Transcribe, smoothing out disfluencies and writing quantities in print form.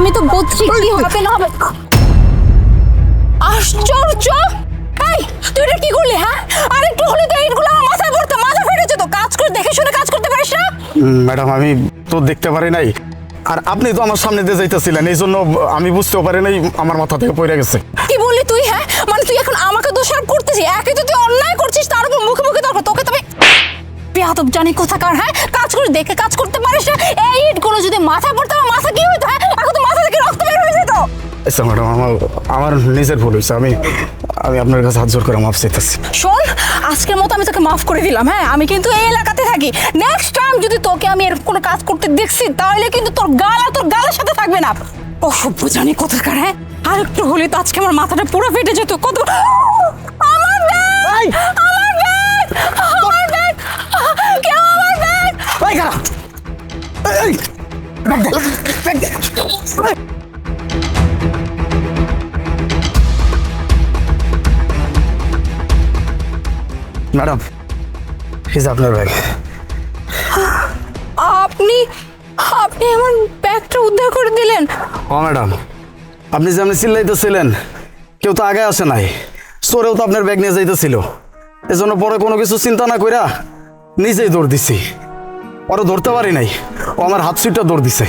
আমি তো বলছি কি হবে না হবে। আশ্চর্য! এই তুই এটা কি করলি? হ্যাঁ, আর একটু হলে তো এইগুলো আমার মাথায় পড়তো, মাথা ফেটে যেত। কাজ করে দেখে শুনে কাজ করতে পারিস না? ম্যাডাম আমি তো দেখতে পারি নাই, আর আপনি তো আমার সামনে দিয়ে যাইতেছিলেন, এই জন্য আমি বুঝতেও পারি নাই, আমার মাথা থেকে পড়ে গেছে। কি বললি তুই? হ্যাঁ, মানে তুই এখন আমাকে দোষারোপ করতেছিস? একে তো তুই অন্যায় করছিস, তার উপর মুখে মুখে তর্ক। তোকে তবে বেয়াদব জানি কোথাকার। হ্যাঁ, কাজ করে দেখে কাজ করতে পারিস না? এই ইটগুলো যদি মাথায় পড়তো, আমার মাথা কি হইতো? হ্যাঁ, এখন তো মাথা থেকে রক্ত বের হয়ে যেত। আচ্ছা ম্যাডাম, আমার নিজের ভুল হয়েছে, আমি আপনার কাছে হাত জোর করে মাফ চাইতেছি। শোন, আজকের মতো আমি তোকে মাফ করে দিলাম। হ্যাঁ, আমি কিন্তু এই এলাকাতে থাকি। নেক্সট টাইম যদি তোকে আমি এরকম কোনো কাজ করতে দেখছি, তাহলে কিন্তু তোর গালের সাথে থাকবে না। অসভ্য জানি কোথাকার। হ্যাঁ, আর একটু হলে তো আজকে আমার মাথাটা পুরো ফেটে যেত। কত আমার ব্যাগ, আমার ব্যাগ, আমার ব্যাগ, কেউ আমার ব্যাগ। এই খারাপ, এই ব্যাগ দে, ব্যাগ দে। ম্যাডাম, এই যে আপনার ব্যাগ। আপনি আপনি আমার ব্যাগটা উদ্ধার করে দিলেন? ও ম্যাডাম, আপনি যে আপনি চিল্লাইতেছিলেন, কেউ তো আগে আসে নাই, চোরেও তো আপনার ব্যাগ নিয়ে যাইতেছিল। এজন্য পরে কোনো কিছু চিন্তা না কইরা নিজেই দৌড় দিছি। ওরা ধরতে পারি নাই, ও আমার হাত সুইটটা দৌড় দিছে।